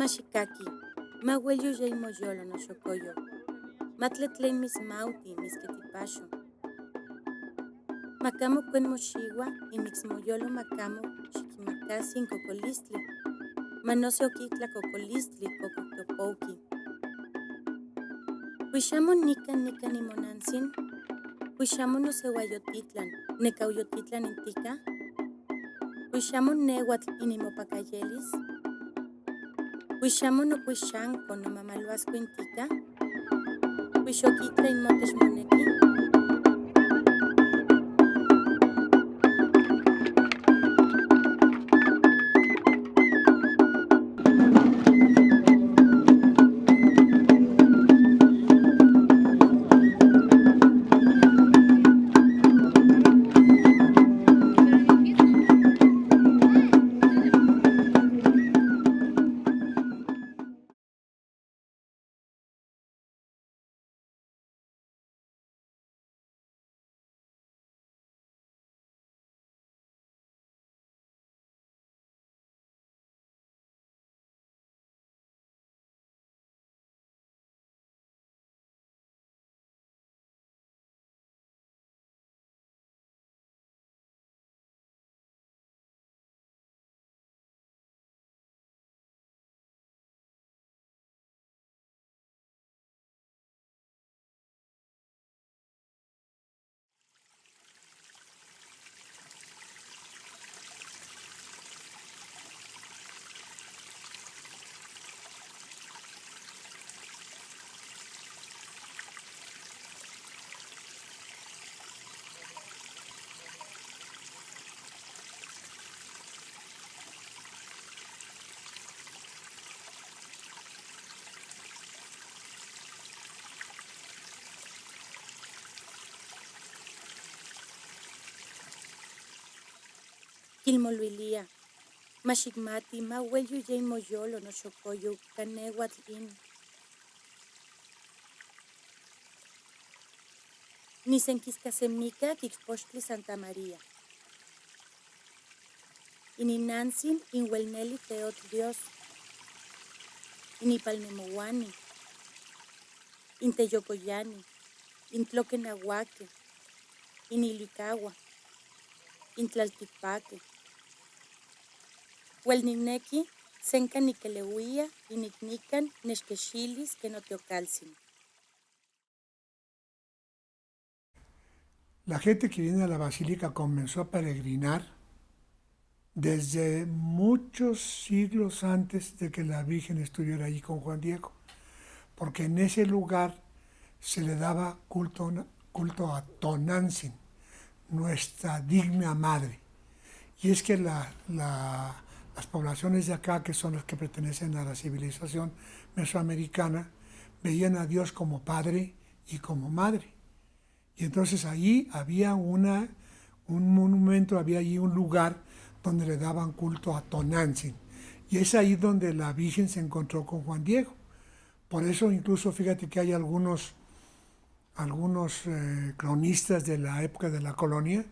Mashikaki, mahuelyo yay moyolo no xocoyo, matletlen mismauti misketipasho. Macamo cuen moxiwa y mixmoyolo macamo xiquimacasin cocolistli, manosio quitla cocolistli cococtopouki. Huixamo nican imonansin, huixamo no sewayotitlan, necauyotitlan intica, huixamo neuatl inimopacayelis, huixamo no huixanco no mamaluasco intica, huixoquitla inmotex moneki. Quilmoluilia, mashigmati, mahuelyo yay moyolo no xocoyo, caneuatl in. Nisenquiscasemica quixpochtli Santa María. Ininansin inhuelneli teotl Dios. Inipalnemowani. Inteyocoyani. Intloquenahuaque. Inilicagua. Intlaltipaque. Huelnineki, senca niqueleuia, inicnican, nexquexilis, que no teocalcin. La gente que viene a la basílica comenzó a peregrinar desde muchos siglos antes de que la Virgen estuviera ahí con Juan Diego, porque en ese lugar se le daba culto a Tonantzin, nuestra digna madre. Y es que las poblaciones de acá, que son las que pertenecen a la civilización mesoamericana, veían a Dios como padre y como madre. Y entonces ahí había un monumento, había allí un lugar donde le daban culto a Tonantzin. Y es ahí donde la Virgen se encontró con Juan Diego. Por eso incluso fíjate que hay algunos cronistas de la época de la colonia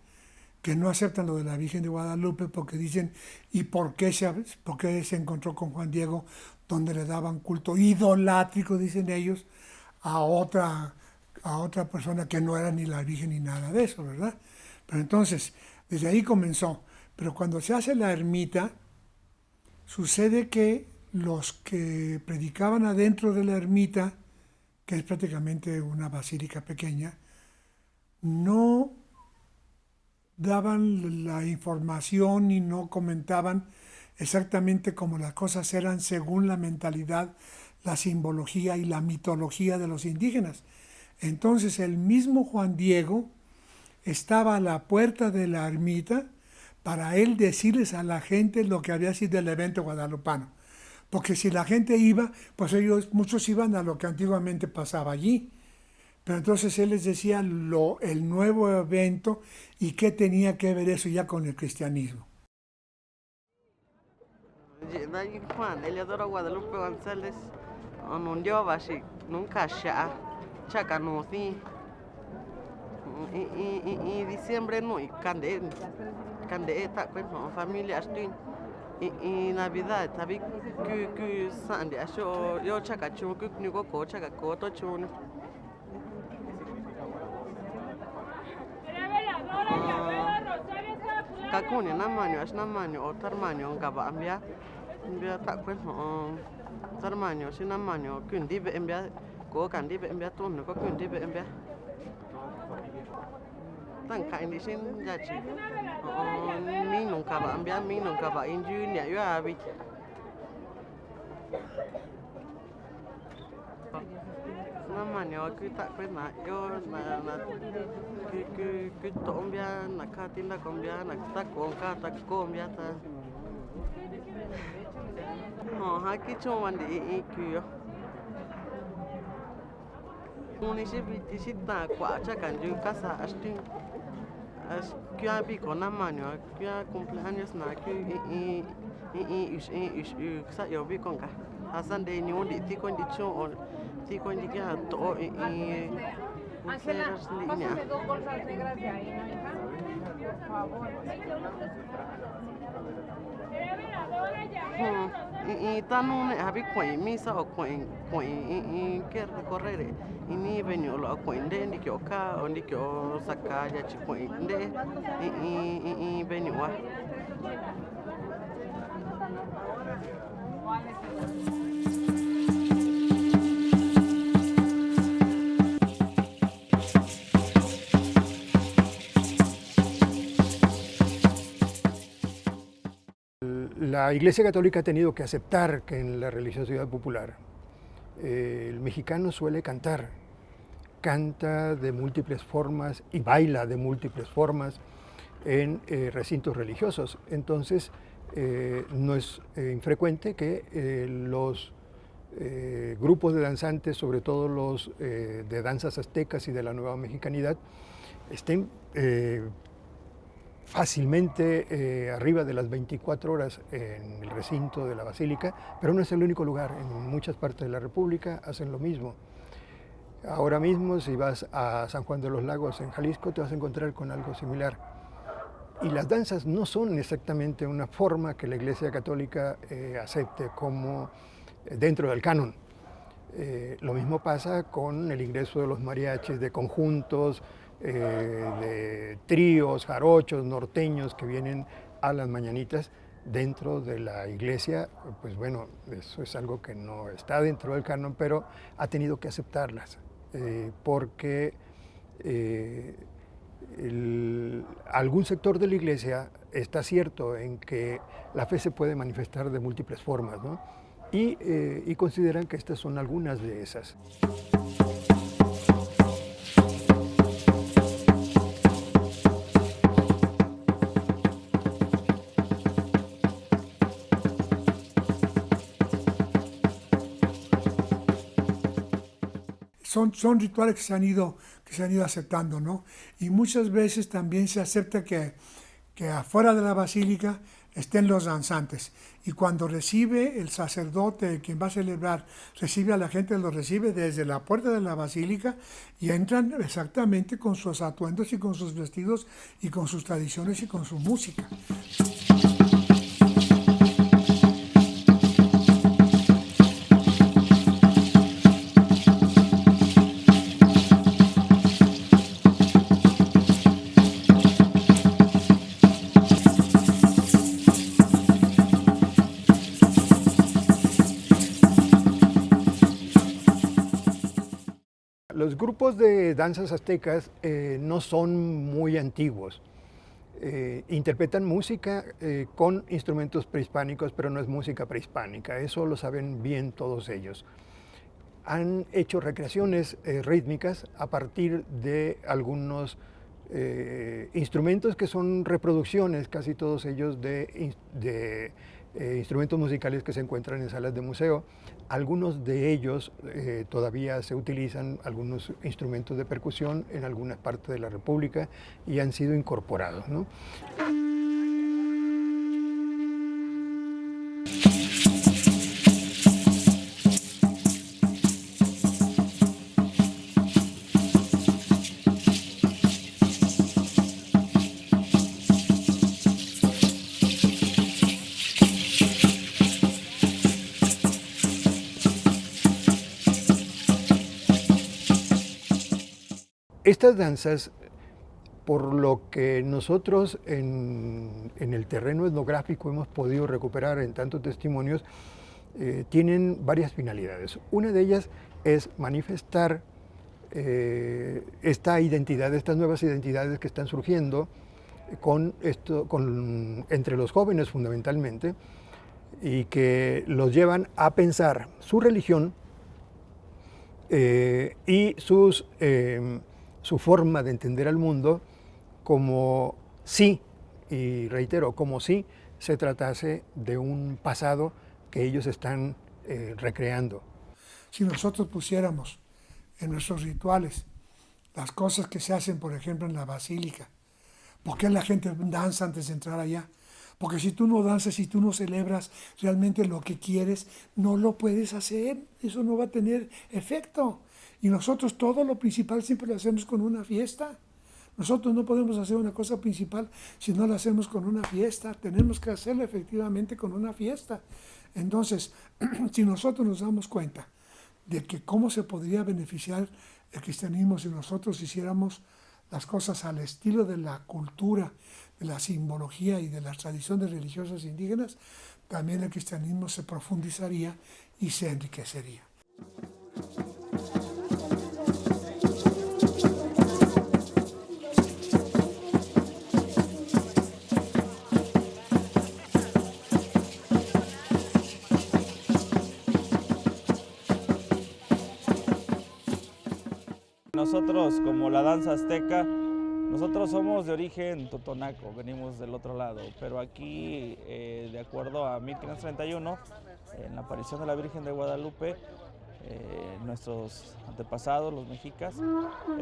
que no aceptan lo de la Virgen de Guadalupe porque dicen, ¿y por qué se encontró con Juan Diego donde le daban culto idolátrico, dicen ellos, a otra persona que no era ni la Virgen ni nada de eso, ¿verdad? Pero entonces, desde ahí comenzó. Pero cuando se hace la ermita, sucede que los que predicaban adentro de la ermita, que es prácticamente una basílica pequeña, no daban la información y no comentaban exactamente cómo las cosas eran según la mentalidad, la simbología y la mitología de los indígenas. Entonces el mismo Juan Diego estaba a la puerta de la ermita para él decirles a la gente lo que había sido el evento guadalupano. Porque si la gente iba, pues muchos iban a lo que antiguamente pasaba allí. Pero entonces él les decía el nuevo evento y qué tenía que ver eso ya con el cristianismo. Juan Eliodoro Guadalupe González, onundio bashi nunca sha chacanuci y diciembre no y cande ta con familia astin y Navidad, tabi que sandi asho yo chaka chu que ni ko chaka ko to chu. Kakuni namanyo o tarmanyo ngaba ambia tak kwen ho tarmanyo sinamanyo kundi be ambia ko kandi be ambia ton ko kundi be ambia tan kai ni sin jachi mi nunca ba ambia mi nunca ba inju nya yo abi namanyo ku tak kwen na yo na ku to ambia na katinda kombia na ta ko ka ta ko ambia ta haki chon di ikyo municipio si ta kwa cha kanju casa astin as kya bi kona manyo kya cumpleaños na sa yo bi konka hasan de ni undi ti kon di chon on ti kon di kya to Ustedes línea. Y tanto había coin misa o coin que recorrer y ni venio lo coin de ni que oca o ni que o saca ya chicoin de y venio wa. La Iglesia Católica ha tenido que aceptar que en la religiosidad popular el mexicano suele cantar, canta de múltiples formas y baila de múltiples formas en recintos religiosos. Entonces no es infrecuente que los grupos de danzantes, sobre todo los de danzas aztecas y de la nueva mexicanidad, estén fácilmente arriba de las 24 horas en el recinto de la Basílica, pero no es el único lugar. En muchas partes de la República hacen lo mismo. Ahora mismo, si vas a San Juan de los Lagos, en Jalisco, te vas a encontrar con algo similar. Y las danzas no son exactamente una forma que la Iglesia Católica acepte como dentro del canon. Lo mismo pasa con el ingreso de los mariachis, de conjuntos, de tríos, jarochos, norteños que vienen a las mañanitas dentro de la iglesia. Pues bueno, eso es algo que no está dentro del canon, pero ha tenido que aceptarlas porque algún sector de la iglesia está cierto en que la fe se puede manifestar de múltiples formas, ¿no? Y consideran que estas son algunas de esas. Son rituales que se han ido aceptando, ¿no? Y muchas veces también se acepta que afuera de la basílica estén los danzantes. Y cuando recibe el sacerdote, quien va a celebrar, recibe a la gente, lo recibe desde la puerta de la basílica y entran exactamente con sus atuendos y con sus vestidos y con sus tradiciones y con su música. Los grupos de danzas aztecas no son muy antiguos. Interpretan música con instrumentos prehispánicos, pero no es música prehispánica. Eso lo saben bien todos ellos. Han hecho recreaciones rítmicas a partir de algunos instrumentos que son reproducciones, casi todos ellos de instrumentos musicales que se encuentran en salas de museo. Algunos de ellos todavía se utilizan, algunos instrumentos de percusión en algunas partes de la República y han sido incorporados, ¿no? Estas danzas, por lo que nosotros en el terreno etnográfico hemos podido recuperar en tantos testimonios, tienen varias finalidades. Una de ellas es manifestar esta identidad, estas nuevas identidades que están surgiendo entre los jóvenes fundamentalmente, y que los llevan a pensar su religión y su forma de entender al mundo como si, y reitero, como si se tratase de un pasado que ellos están recreando. Si nosotros pusiéramos en nuestros rituales las cosas que se hacen, por ejemplo, en la basílica, ¿por qué la gente danza antes de entrar allá? Porque si tú no danzas, si tú no celebras realmente lo que quieres, no lo puedes hacer, eso no va a tener efecto. Y nosotros todo lo principal siempre lo hacemos con una fiesta. Nosotros no podemos hacer una cosa principal si no la hacemos con una fiesta. Tenemos que hacerlo efectivamente con una fiesta. Entonces, si nosotros nos damos cuenta de que cómo se podría beneficiar el cristianismo si nosotros hiciéramos las cosas al estilo de la cultura, de la simbología y de las tradiciones religiosas indígenas, también el cristianismo se profundizaría y se enriquecería. Nosotros, como la danza azteca, nosotros somos de origen totonaco, venimos del otro lado, pero aquí, de acuerdo a 1531, en la aparición de la Virgen de Guadalupe, nuestros antepasados, los mexicas,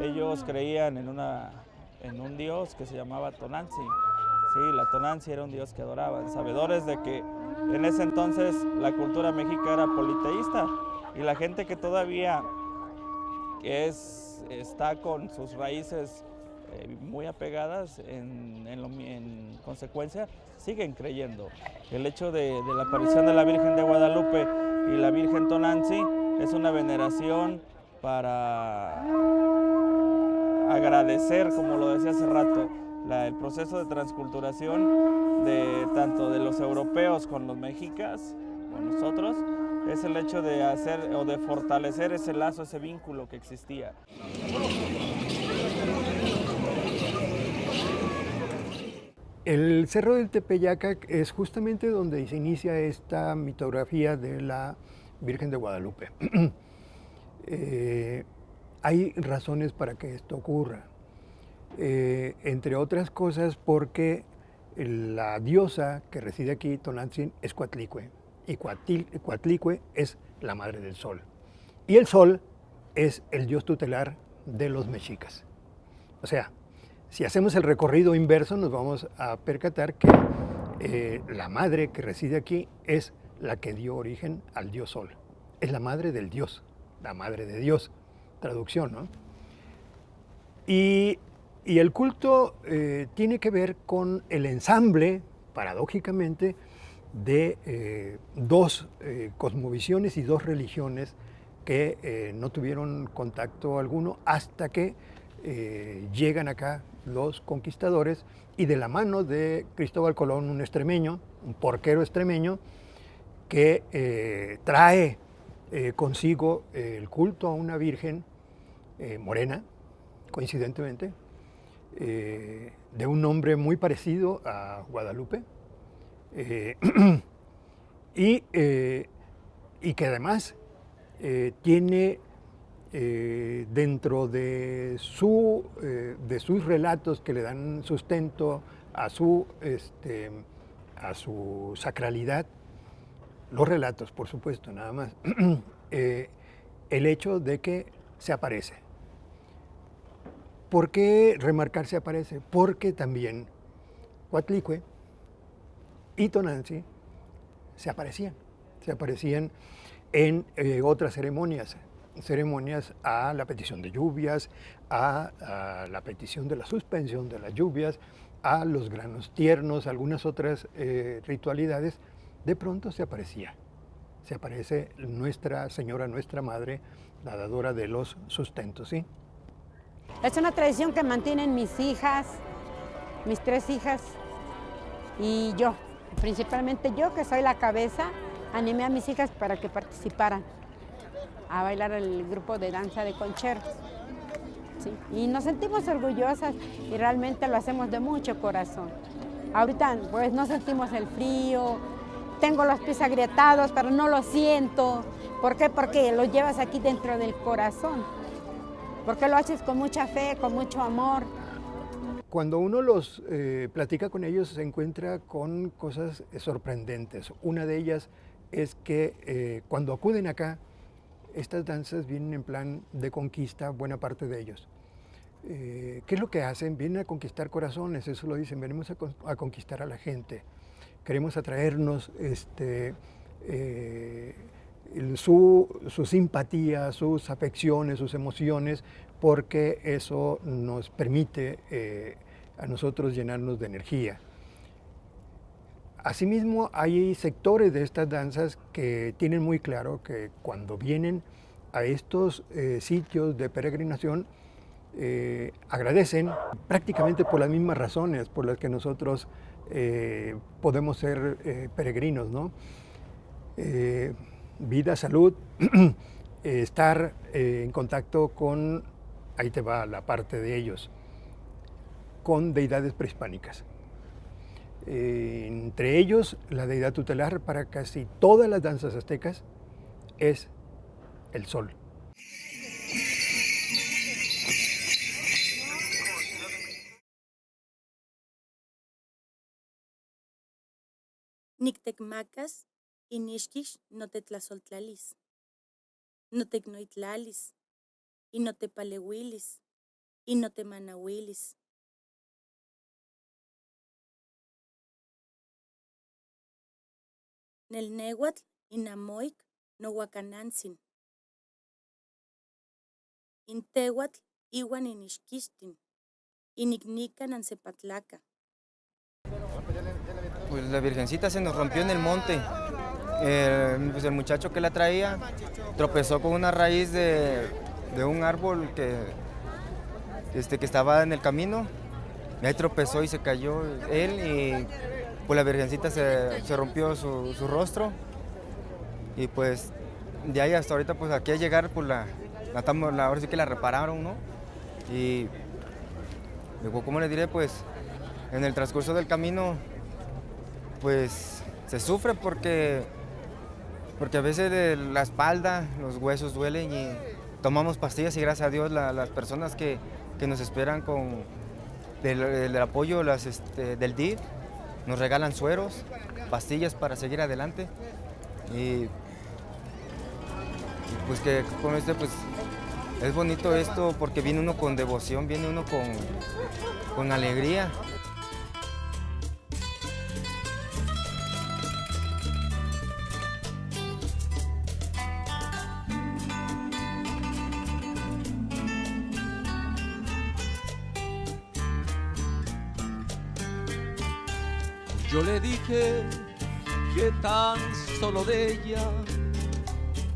ellos creían en un dios que se llamaba Tonanzi. Sí, la Tonanzi era un dios que adoraban, sabedores de que en ese entonces la cultura mexica era politeísta y la gente que todavía está con sus raíces muy apegadas, en consecuencia siguen creyendo. El hecho de la aparición de la Virgen de Guadalupe y la Virgen Tonanzi es una veneración para agradecer, como lo decía hace rato, el proceso de transculturación tanto de los europeos con los mexicas, con nosotros, es el hecho de hacer o de fortalecer ese lazo, ese vínculo que existía. El Cerro del Tepeyac es justamente donde se inicia esta mitografía de la Virgen de Guadalupe. Hay razones para que esto ocurra, entre otras cosas porque la diosa que reside aquí, Tonantzin, es Coatlicue, y Coatlicue es la madre del sol. Y el sol es el dios tutelar de los mexicas. O sea, si hacemos el recorrido inverso, nos vamos a percatar que la madre que reside aquí es la que dio origen al dios sol. Es la madre del dios, la madre de Dios, traducción, ¿no? Y el culto tiene que ver con el ensamble, paradójicamente, de dos cosmovisiones y dos religiones que no tuvieron contacto alguno hasta que llegan acá los conquistadores y de la mano de Cristóbal Colón, un extremeño, un porquero extremeño, que trae consigo el culto a una virgen morena, coincidentemente, de un nombre muy parecido a Guadalupe, y que además tiene dentro de sus relatos que le dan sustento a su sacralidad, los relatos, por supuesto, nada más, el hecho de que se aparece. ¿Por qué remarcar se aparece? Porque también Coatlicue y Tonanzi se aparecían en otras ceremonias a la petición de lluvias, a la petición de la suspensión de las lluvias, a los granos tiernos, algunas otras ritualidades. De pronto se aparece Nuestra Señora, nuestra Madre, la dadora de los sustentos, ¿sí? Es una tradición que mantienen mis hijas, mis 3 hijas y yo. Principalmente yo, que soy la cabeza, animé a mis hijas para que participaran a bailar el grupo de danza de concheros. Sí. Y nos sentimos orgullosas y realmente lo hacemos de mucho corazón. Ahorita pues no sentimos el frío, tengo los pies agrietados, pero no lo siento. ¿Por qué? Porque lo llevas aquí dentro del corazón. Porque lo haces con mucha fe, con mucho amor. Cuando uno los platica con ellos se encuentra con cosas sorprendentes. Una de ellas es que cuando acuden acá, estas danzas vienen en plan de conquista, buena parte de ellos. ¿Qué es lo que hacen? Vienen a conquistar corazones, eso lo dicen, venimos a conquistar a la gente. Queremos atraernos su simpatía, sus afecciones, sus emociones, porque eso nos permite a nosotros llenarnos de energía. Asimismo, hay sectores de estas danzas que tienen muy claro que cuando vienen a estos sitios de peregrinación, agradecen prácticamente por las mismas razones por las que nosotros podemos ser peregrinos, ¿no? Vida, salud, estar en contacto con, ahí te va la parte de ellos, con deidades prehispánicas. Entre ellos, la deidad tutelar para casi todas las danzas aztecas es el sol. Nictecmacas y nixquix no te tlasoltlalis, no te ignoitlalis, y no te paleuilis, y no te manauilis. Nel nehuatl inamoic no huacanantzin. Intehuatl iwan inixquixtin, inicnican ansepatlaca. Pues la virgencita se nos rompió en el monte. Pues el muchacho que la traía tropezó con una raíz de un árbol que estaba en el camino. Y ahí tropezó y se cayó él y pues la virgencita se rompió su rostro. Y pues de ahí hasta ahorita pues aquí a llegar pues ahora sí que la repararon, ¿no? Y luego, ¿cómo le diré? Pues en el transcurso del camino pues se sufre porque a veces de la espalda, los huesos duelen y tomamos pastillas y gracias a Dios las personas que nos esperan con el apoyo del DIF nos regalan sueros, pastillas para seguir adelante y pues que con pues es bonito esto porque viene uno con devoción, viene uno con alegría. Yo le dije que tan solo de ella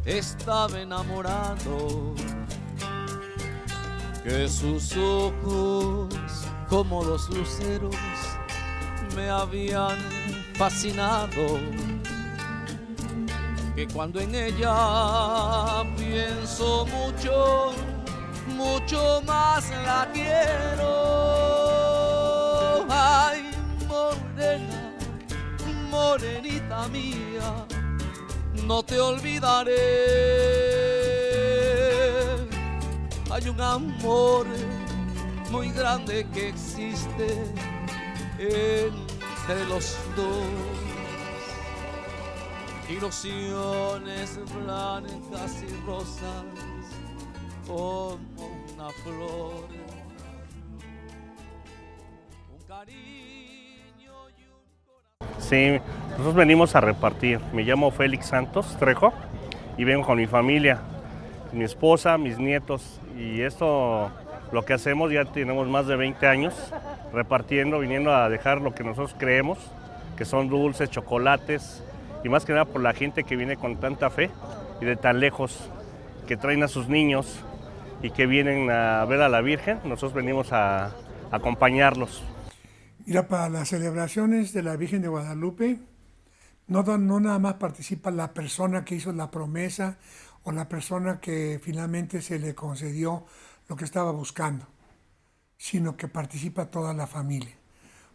estaba enamorado, que sus ojos como dos luceros me habían fascinado, que cuando en ella pienso mucho, mucho más la quiero. Ay, morena, morenita mía, no te olvidaré. Hay un amor muy grande que existe entre los dos. Ilusiones blancas y rosas como una flor. Un cariño y un corazón. Sí, nosotros venimos a repartir. Me llamo Félix Santos Trejo y vengo con mi familia, mi esposa, mis nietos. Y esto, lo que hacemos, ya tenemos más de 20 años repartiendo, viniendo a dejar lo que nosotros creemos, que son dulces, chocolates, y más que nada por la gente que viene con tanta fe y de tan lejos, que traen a sus niños y que vienen a ver a la Virgen. Nosotros venimos a acompañarlos. Mira, para las celebraciones de la Virgen de Guadalupe, no nada más participa la persona que hizo la promesa o la persona que finalmente se le concedió lo que estaba buscando, sino que participa toda la familia.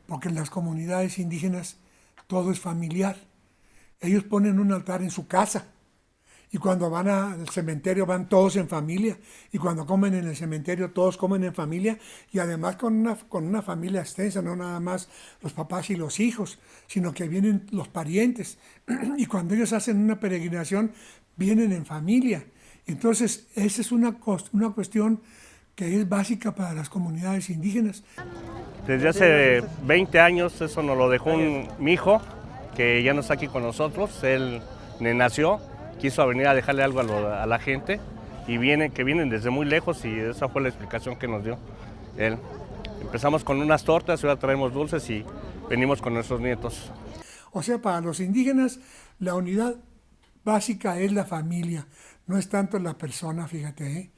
Porque en las comunidades indígenas todo es familiar. Ellos ponen un altar en su casa y cuando van al cementerio van todos en familia, y cuando comen en el cementerio todos comen en familia, y además con una familia extensa, no nada más los papás y los hijos, sino que vienen los parientes, y cuando ellos hacen una peregrinación vienen en familia. Entonces esa es una cuestión que es básica para las comunidades indígenas. Desde hace 20 años eso nos lo dejó mi hijo, que ya no está aquí con nosotros. Él nació, quiso venir a dejarle algo a la gente, y vienen desde muy lejos, y esa fue la explicación que nos dio él. Empezamos con unas tortas, ahora traemos dulces y venimos con nuestros nietos. O sea, para los indígenas la unidad básica es la familia, no es tanto la persona, fíjate, ¿eh?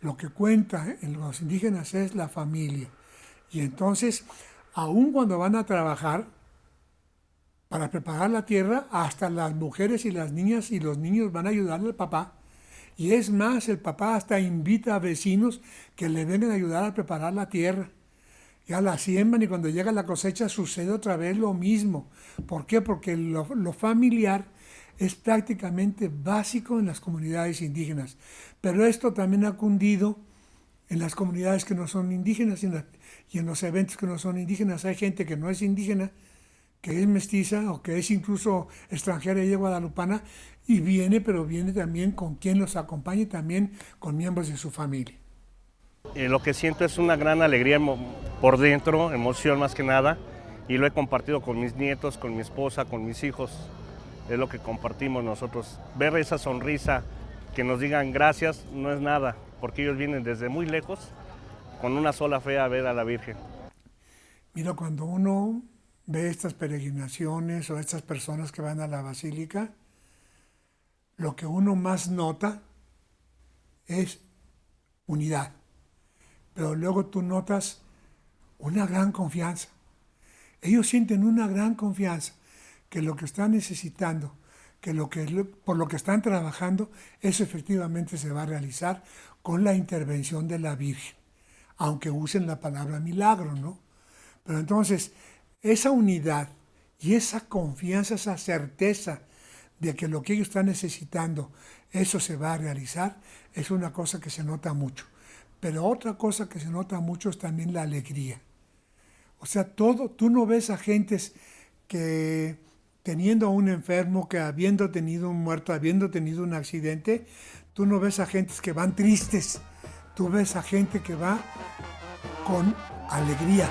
Lo que cuenta en los indígenas es la familia. Y entonces, aun cuando van a trabajar para preparar la tierra, hasta las mujeres y las niñas y los niños van a ayudarle al papá. Y es más, el papá hasta invita a vecinos que le vengan a ayudar a preparar la tierra. Ya la siembran, y cuando llega la cosecha sucede otra vez lo mismo. ¿Por qué? Porque lo familiar es prácticamente básico en las comunidades indígenas. Pero esto también ha cundido en las comunidades que no son indígenas, y en los eventos que no son indígenas. Hay gente que no es indígena, que es mestiza o que es incluso extranjera y guadalupana, y viene, pero viene también con quien los acompañe, también con miembros de su familia. Lo que siento es una gran alegría por dentro, emoción más que nada, y lo he compartido con mis nietos, con mi esposa, con mis hijos. Es lo que compartimos nosotros. Ver esa sonrisa, que nos digan gracias, no es nada, porque ellos vienen desde muy lejos con una sola fe a ver a la Virgen. Mira, cuando uno ve estas peregrinaciones o estas personas que van a la basílica, lo que uno más nota es unidad. Pero luego tú notas una gran confianza. Ellos sienten una gran confianza que lo que están necesitando, por lo que están trabajando, eso efectivamente se va a realizar con la intervención de la Virgen, aunque usen la palabra milagro, ¿no? Pero entonces, esa unidad y esa confianza, esa certeza de que lo que ellos están necesitando, eso se va a realizar, es una cosa que se nota mucho. Pero otra cosa que se nota mucho es también la alegría. O sea, tú no ves a gentes que teniendo a un enfermo, que habiendo tenido un muerto, habiendo tenido un accidente, tú no ves a gentes que van tristes, tú ves a gente que va con alegría.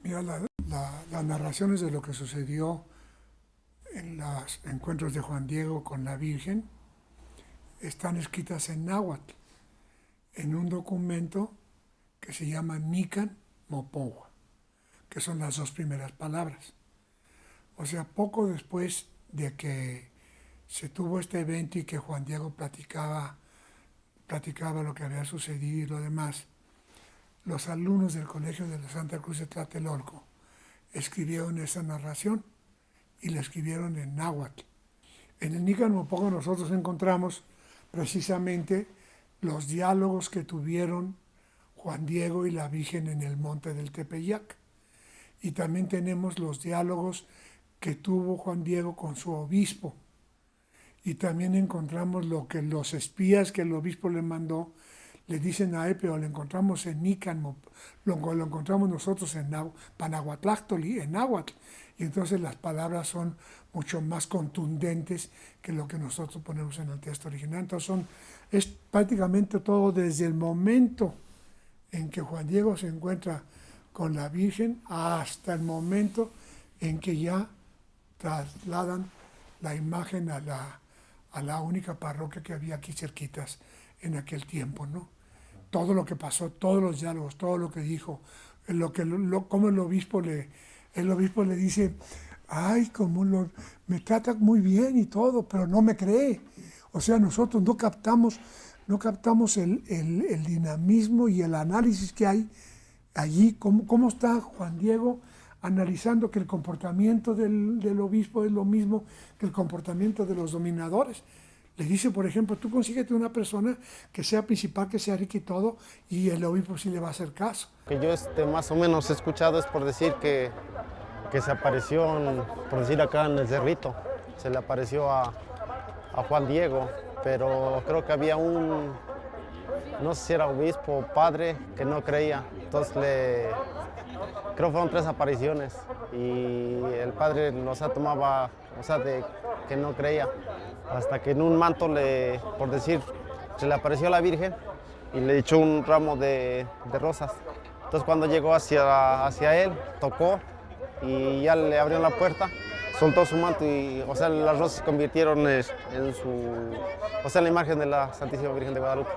Mira, las narraciones de lo que sucedió en los encuentros de Juan Diego con la Virgen están escritas en náhuatl, en un documento que se llama Nican Mopowa, que son las dos primeras palabras. O sea, poco después de que se tuvo este evento y que Juan Diego platicaba lo que había sucedido y lo demás, los alumnos del Colegio de la Santa Cruz de Tlatelolco escribieron esa narración y la escribieron en náhuatl. En el Nícan Mopowa nosotros encontramos precisamente los diálogos que tuvieron Juan Diego y la Virgen en el monte del Tepeyac. Y también tenemos los diálogos que tuvo Juan Diego con su obispo. Y también encontramos lo que los espías que el obispo le mandó le dicen a él, pero lo encontramos en Nícan, lo encontramos nosotros en Panahuatlactoli, en náhuatl. Y entonces las palabras son mucho más contundentes que lo que nosotros ponemos en el texto original. Entonces es prácticamente todo desde el momento en que Juan Diego se encuentra con la Virgen hasta el momento en que ya trasladan la imagen a la única parroquia que había aquí cerquitas en aquel tiempo, ¿no? Todo lo que pasó, todos los diálogos, todo lo que dijo, cómo el obispo le dice, ay, me trata muy bien y todo, pero no me cree. O sea, nosotros no captamos el dinamismo y el análisis que hay allí, cómo está Juan Diego analizando que el comportamiento del obispo es lo mismo que el comportamiento de los dominadores. Le dice, por ejemplo, tú consíguete una persona que sea principal, que sea rica y todo, y el obispo sí le va a hacer caso. Que yo más o menos he escuchado es por decir que se apareció, por decir acá en el Cerrito, se le apareció a Juan Diego, pero creo que había no sé si era obispo o padre, que no creía. Entonces creo que fueron 3 apariciones y el padre tomaba, de que no creía, hasta que en un manto por decir, se le apareció a la Virgen y le echó un ramo de rosas. Entonces cuando llegó hacia él, tocó y ya le abrió la puerta, soltó su manto y las rosas se convirtieron en la imagen de la Santísima Virgen de Guadalupe.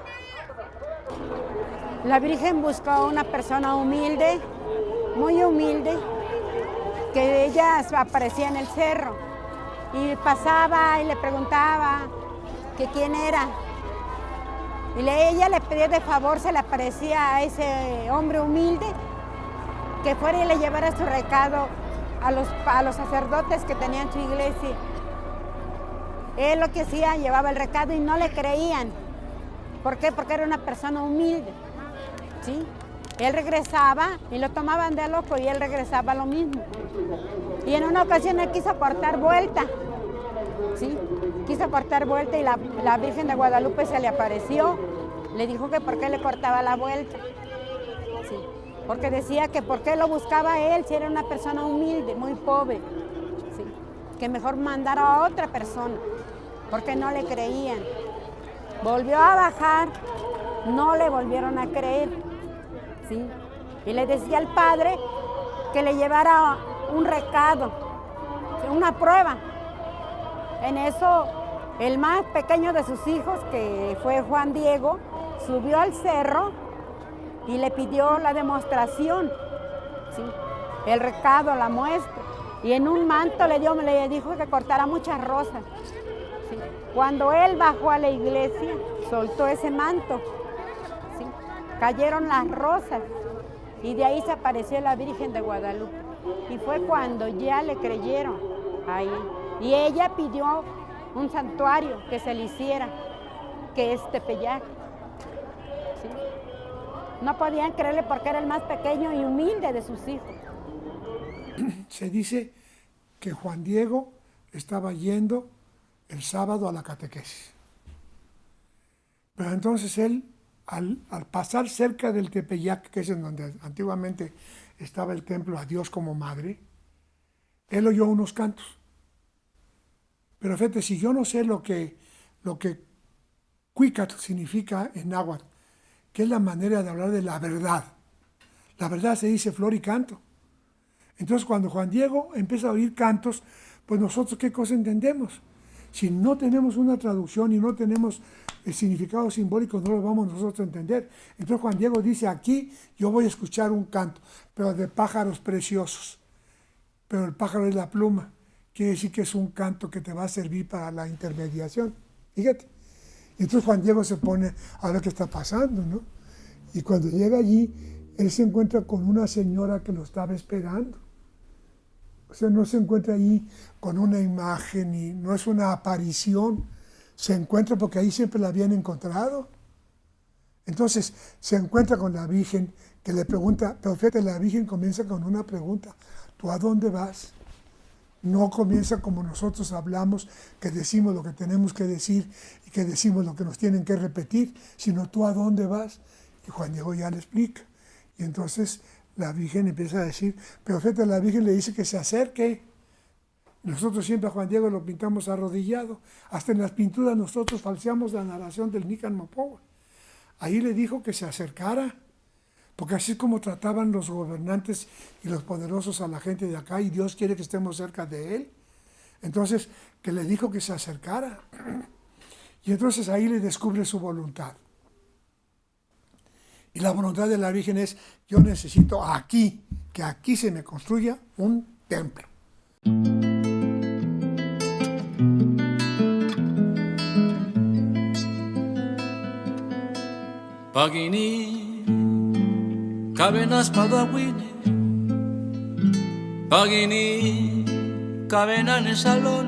La Virgen buscó una persona humilde, muy humilde, que ella aparecía en el cerro y pasaba y le preguntaba que quién era. Y ella le pedía de favor, se le aparecía a ese hombre humilde, que fuera y le llevara su recado a los sacerdotes que tenían su iglesia. Él lo que hacía, llevaba el recado y no le creían. ¿Por qué? Porque era una persona humilde, ¿sí? Él regresaba y lo tomaban de loco y él regresaba lo mismo. Y en una ocasión él quiso cortar vuelta, ¿sí? Quiso cortar vuelta y la Virgen de Guadalupe se le apareció. Le dijo que por qué le cortaba la vuelta, ¿sí? Porque decía que por qué lo buscaba él si era una persona humilde, muy pobre, ¿sí? Que mejor mandara a otra persona, porque no le creían. Volvió a bajar, no le volvieron a creer, ¿sí? Y le decía al padre que le llevara un recado, una prueba. En eso, el más pequeño de sus hijos, que fue Juan Diego, subió al cerro y le pidió la demostración, ¿sí? El recado, la muestra. Y en un manto le dijo que cortara muchas rosas. ¿Sí? Cuando él bajó a la iglesia, soltó ese manto, ¿sí? Cayeron las rosas y de ahí se apareció la Virgen de Guadalupe. Y fue cuando ya le creyeron ahí. Y ella pidió un santuario que se le hiciera, que es Tepeyac. ¿Sí? No podían creerle porque era el más pequeño y humilde de sus hijos. Se dice que Juan Diego estaba yendo el sábado a la catequesis. Pero entonces él, al pasar cerca del Tepeyac, que es en donde antiguamente estaba el templo a Dios como madre, él oyó unos cantos. Pero fíjate, si yo no sé lo que Cuicat significa en náhuatl, que es la manera de hablar de la verdad. La verdad se dice flor y canto. Entonces cuando Juan Diego empieza a oír cantos, pues nosotros ¿qué cosa entendemos? Si no tenemos una traducción y no tenemos el significado simbólico no lo vamos nosotros a entender. Entonces Juan Diego dice, aquí yo voy a escuchar un canto, pero de pájaros preciosos. Pero el pájaro es la pluma. Quiere decir que es un canto que te va a servir para la intermediación. Fíjate. Y entonces Juan Diego se pone a ver qué está pasando, ¿no? Y cuando llega allí, él se encuentra con una señora que lo estaba esperando. O sea, no se encuentra ahí con una imagen y no es una aparición. Se encuentra porque ahí siempre la habían encontrado. Entonces se encuentra con la Virgen que le pregunta, pero fíjate, la Virgen comienza con una pregunta. ¿Tú a dónde vas? No comienza como nosotros hablamos, que decimos lo que tenemos que decir y que decimos lo que nos tienen que repetir, sino tú a dónde vas. Y Juan Diego ya le explica. Y entonces la Virgen empieza a decir, pero fíjate, la Virgen le dice que se acerque. Nosotros siempre a Juan Diego lo pintamos arrodillado. Hasta en las pinturas nosotros falseamos la narración del Nican Mopoa. Ahí le dijo que se acercara, porque así es como trataban los gobernantes y los poderosos a la gente de acá, y Dios quiere que estemos cerca de Él. Entonces, que le dijo que se acercara. Y entonces ahí le descubre su voluntad. Y la voluntad de la Virgen es, yo necesito aquí, que aquí se me construya un templo. Pagini, cavenas padaguine, Pagini, cavenan en salón,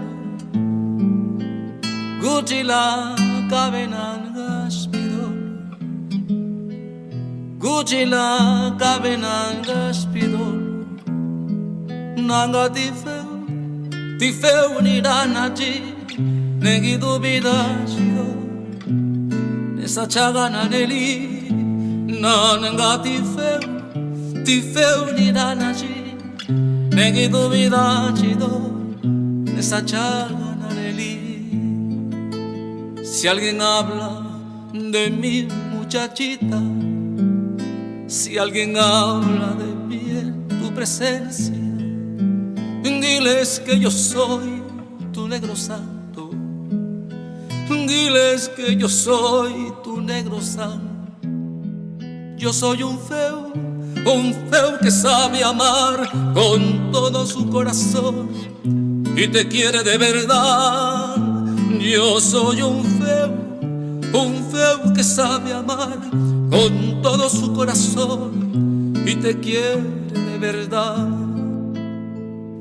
Gutila, cavenan gaspidol, Gutila, cavenan gaspidol, Nanga tifeu niranaji, negi dubidajido. Esa chagana neli nananga tifeu ni danaji negi dubida chido esa chagana neli. Si alguien habla de mi muchachita, si alguien habla de mí en tu presencia, diles que yo soy tu negro santo. Diles que yo soy tu negro santo. Yo soy un feo que sabe amar con todo su corazón y te quiere de verdad. Yo soy un feo que sabe amar con todo su corazón y te quiere de verdad.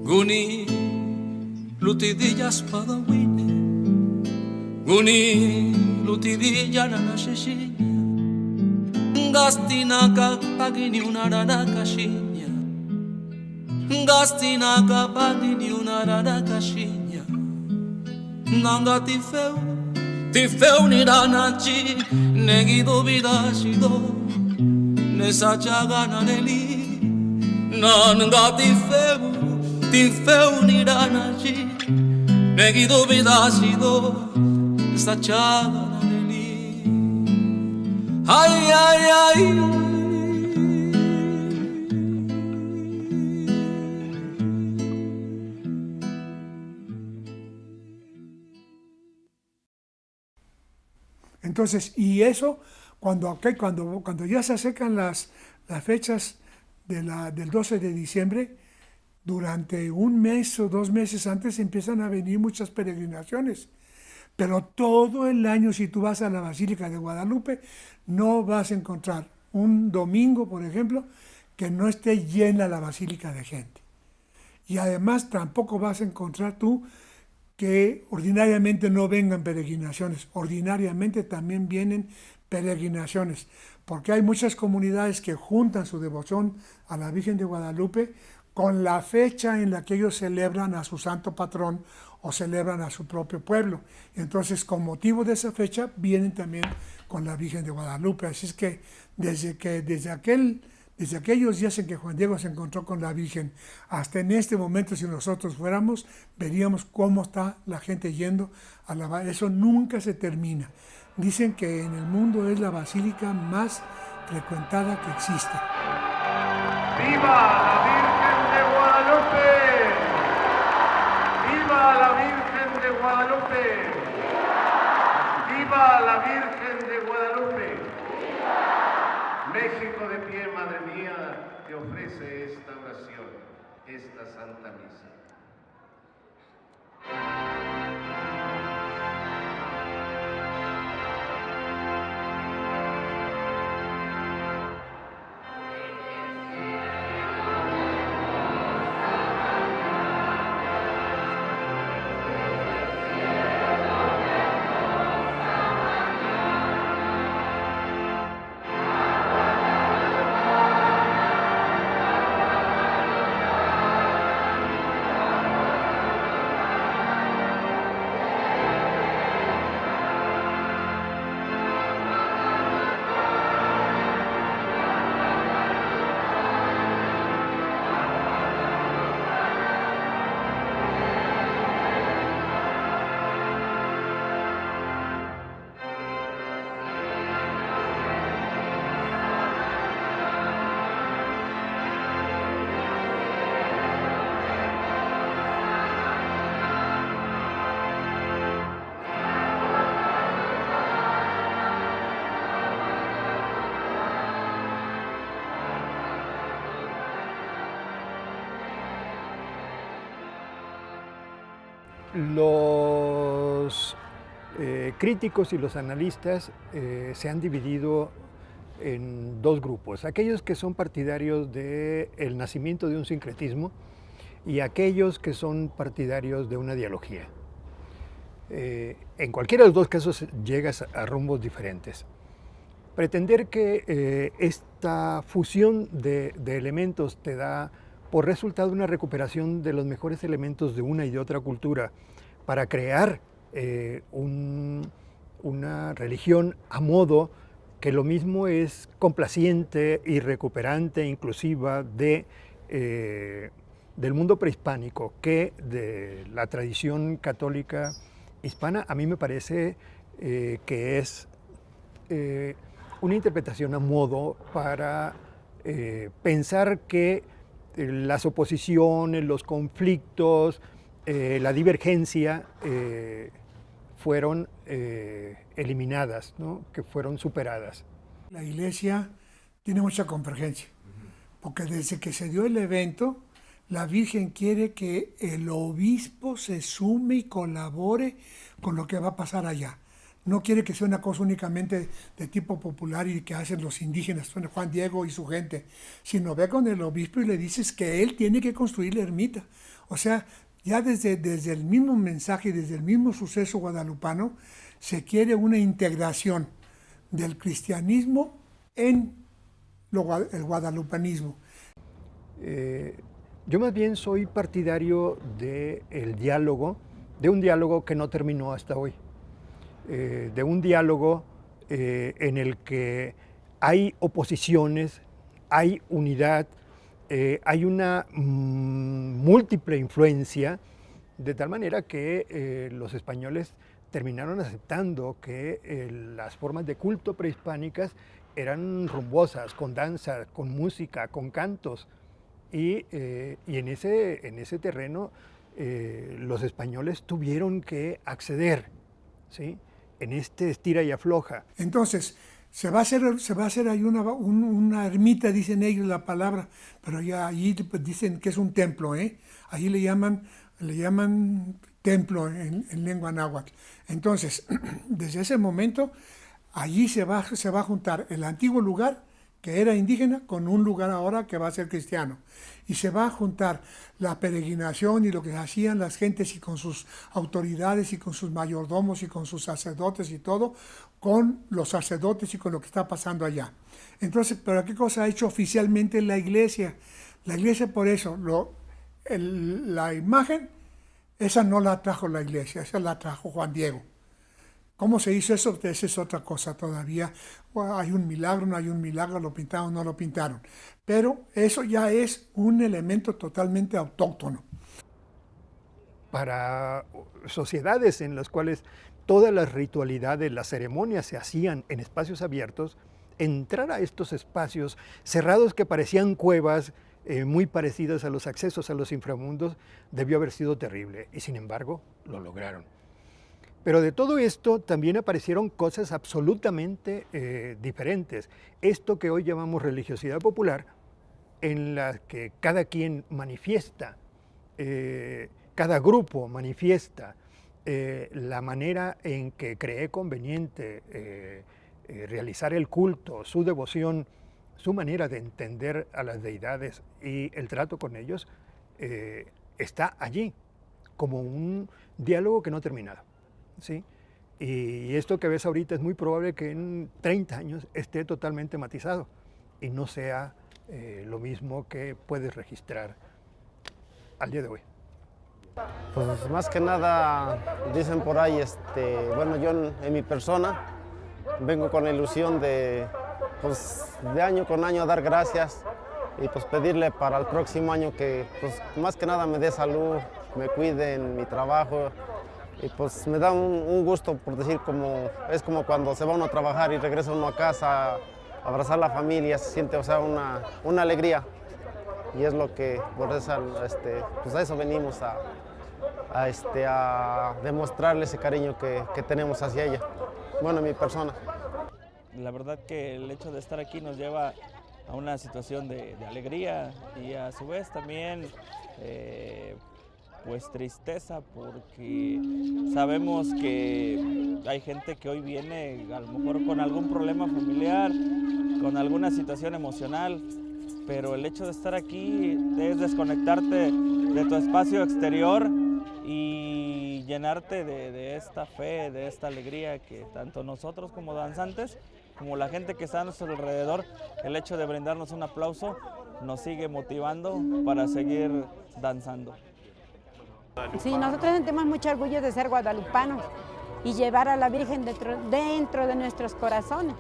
Guni, lutidillas padawine, Guni, lutidilla nanashishinya, Gastinaka pagini unaranakashinya, Gastinaka pagini unaranakashinya, Nanga tifeu niranachi, negido vidashido, Nesa chagana neli, Nanga tifeu niranachi, negido vidashido, esa chagana neli. Ay, ay, ay. Entonces, y eso, cuando ya se acercan las fechas del 12 de diciembre, durante un mes o 2 meses antes empiezan a venir muchas peregrinaciones. Pero todo el año, si tú vas a la Basílica de Guadalupe, no vas a encontrar un domingo, por ejemplo, que no esté llena la Basílica de gente. Y además tampoco vas a encontrar tú que ordinariamente no vengan peregrinaciones. Ordinariamente también vienen peregrinaciones, porque hay muchas comunidades que juntan su devoción a la Virgen de Guadalupe con la fecha en la que ellos celebran a su santo patrón o celebran a su propio pueblo. Entonces, con motivo de esa fecha, vienen también con la Virgen de Guadalupe. Así es que desde aquellos días en que Juan Diego se encontró con la Virgen, hasta en este momento, si nosotros fuéramos, veríamos cómo está la gente yendo a la basílica. Eso nunca se termina. Dicen que en el mundo es la basílica más frecuentada que existe. ¡Viva la Virgen de Guadalupe! ¡Viva la Virgen de Guadalupe! ¡Viva la Virgen de Guadalupe! ¡Viva! México de pie, Madre mía, te ofrece esta oración, esta Santa Misa. Los críticos y los analistas se han dividido en dos grupos, aquellos que son partidarios del nacimiento de un sincretismo y aquellos que son partidarios de una dialogía. En cualquiera de los dos casos llegas a rumbos diferentes. Pretender que esta fusión de elementos te da por resultado una recuperación de los mejores elementos de una y de otra cultura para crear una religión a modo que lo mismo es complaciente y recuperante, inclusiva del mundo prehispánico que de la tradición católica hispana, a mí me parece que es una interpretación a modo para pensar que las oposiciones, los conflictos, la divergencia fueron eliminadas, ¿no? Que fueron superadas. La Iglesia tiene mucha convergencia, porque desde que se dio el evento, la Virgen quiere que el obispo se sume y colabore con lo que va a pasar allá. No quiere que sea una cosa únicamente de tipo popular y que hacen los indígenas, Juan Diego y su gente, sino ve con el obispo y le dices que él tiene que construir la ermita. O sea, ya desde el mismo mensaje y desde el mismo suceso guadalupano, se quiere una integración del cristianismo en el guadalupanismo. Yo más bien soy partidario del diálogo, de un diálogo que no terminó hasta hoy. De un diálogo en el que hay oposiciones, hay unidad, hay una múltiple influencia, de tal manera que los españoles terminaron aceptando que las formas de culto prehispánicas eran rumbosas, con danza, con música, con cantos, y en ese terreno los españoles tuvieron que acceder, ¿sí?, en este estira y afloja. Entonces, se va a hacer ahí una ermita, dicen ellos la palabra, pero ya allí dicen que es un templo, Allí le llaman templo en lengua náhuatl. Entonces, desde ese momento, allí se va a juntar el antiguo lugar, que era indígena, con un lugar ahora que va a ser cristiano. Y se va a juntar la peregrinación y lo que hacían las gentes y con sus autoridades y con sus mayordomos y con sus sacerdotes y todo, con los sacerdotes y con lo que está pasando allá. Entonces, ¿pero qué cosa ha hecho oficialmente la Iglesia? La Iglesia, por eso, la imagen, esa no la trajo la Iglesia, esa la trajo Juan Diego. ¿Cómo se hizo eso? Esa es otra cosa todavía. Hay un milagro, no hay un milagro, lo pintaron, no lo pintaron. Pero eso ya es un elemento totalmente autóctono. Para sociedades en las cuales todas las ritualidades, las ceremonias se hacían en espacios abiertos, entrar a estos espacios cerrados que parecían cuevas, muy parecidas a los accesos a los inframundos, debió haber sido terrible. Y sin embargo, lo lograron. Pero de todo esto también aparecieron cosas absolutamente diferentes. Esto que hoy llamamos religiosidad popular, en la que cada quien manifiesta, cada grupo manifiesta la manera en que cree conveniente realizar el culto, su devoción, su manera de entender a las deidades y el trato con ellos, está allí, como un diálogo que no ha terminado, ¿sí? Y esto que ves ahorita es muy probable que en 30 años esté totalmente matizado y no sea lo mismo que puedes registrar al día de hoy. Pues más que nada, dicen por ahí, bueno, yo en mi persona vengo con la ilusión de, pues, de año con año dar gracias y pues pedirle para el próximo año que pues, más que nada me dé salud, me cuide en mi trabajo y pues me da un gusto por decir como, es como cuando se va uno a trabajar y regresa uno a casa a abrazar a la familia, se siente, o sea, una alegría y es lo que, por eso, pues a eso venimos a demostrarle ese cariño que tenemos hacia ella, bueno, mi persona. La verdad que el hecho de estar aquí nos lleva a una situación de alegría y a su vez también pues tristeza, porque sabemos que hay gente que hoy viene a lo mejor con algún problema familiar, con alguna situación emocional, pero el hecho de estar aquí es desconectarte de tu espacio exterior y llenarte de esta fe, de esta alegría que tanto nosotros como danzantes, como la gente que está a nuestro alrededor, el hecho de brindarnos un aplauso nos sigue motivando para seguir danzando. Sí, nosotros sentimos mucho orgullo de ser guadalupanos y llevar a la Virgen dentro de nuestros corazones.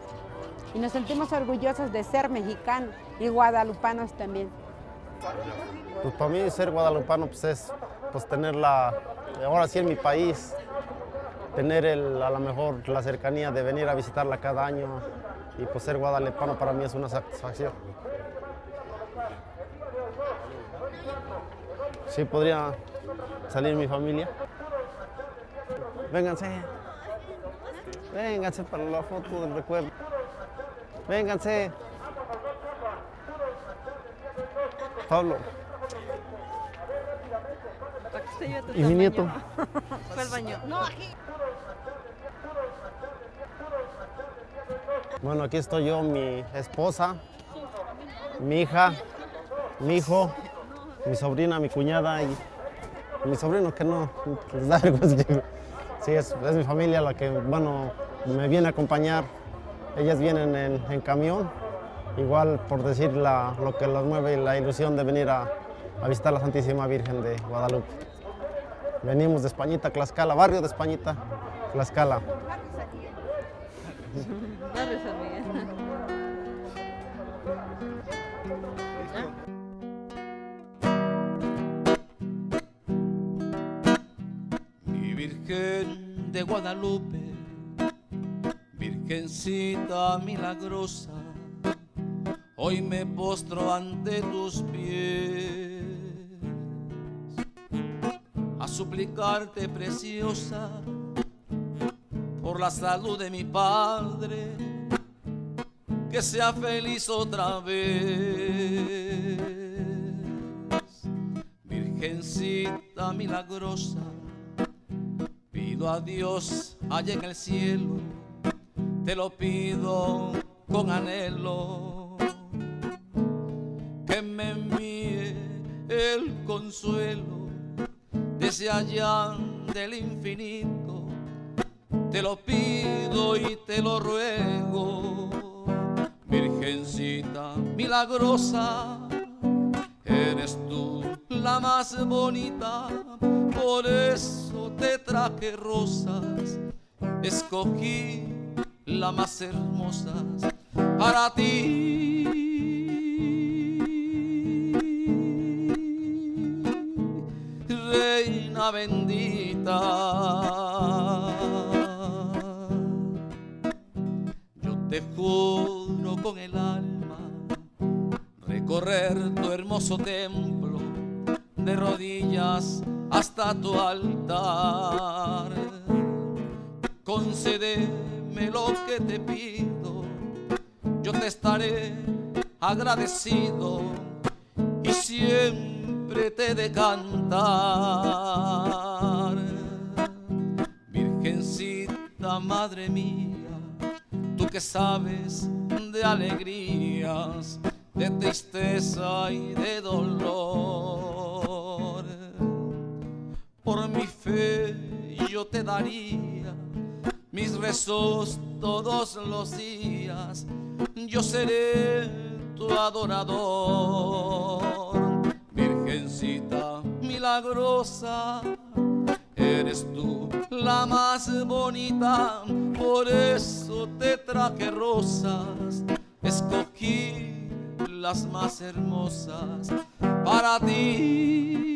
Y nos sentimos orgullosos de ser mexicanos y guadalupanos también. Pues para mí ser guadalupano pues es pues tenerla, ahora sí en mi país, tener a lo mejor la cercanía de venir a visitarla cada año y pues ser guadalupano para mí es una satisfacción. Sí, podría salir mi familia. Vénganse. Vénganse para la foto del recuerdo. Vénganse. Pablo. ¿Y mi nieto? Fue al baño. No, aquí. Bueno, aquí estoy yo, mi esposa, mi hija, mi hijo, mi sobrina, mi cuñada y mi sobrino que no les da vergüenza. Sí, es mi familia la que, bueno, me viene a acompañar. Ellas vienen en camión, igual por decir lo que los mueve y la ilusión de venir a visitar la Santísima Virgen de Guadalupe. Venimos de Españita, Tlaxcala, barrio de Españita, Tlaxcala. Barrio San Miguel. Mi Virgen de Guadalupe, Virgencita milagrosa, hoy me postro ante tus pies a suplicarte, preciosa, por la salud de mi padre, que sea feliz otra vez. Virgencita milagrosa, pido a Dios allá en el cielo, te lo pido con anhelo, que me envíe el consuelo desde allá del infinito. Te lo pido y te lo ruego, Virgencita milagrosa, eres tú la más bonita, por eso te traje rosas, escogí las más hermosas para ti. Reina bendita, yo te juro con el alma recorrer tu hermoso templo de rodillas hasta tu altar. concédeme lo que te pido, yo te estaré agradecido y siempre te he de cantar. Virgencita, madre mía, tú que sabes de alegrías, de tristeza y de dolor, por mi fe yo te daría mis rezos todos los días, yo seré tu adorador. Virgencita milagrosa, eres tú la más bonita, por eso te traje rosas, escogí las más hermosas para ti.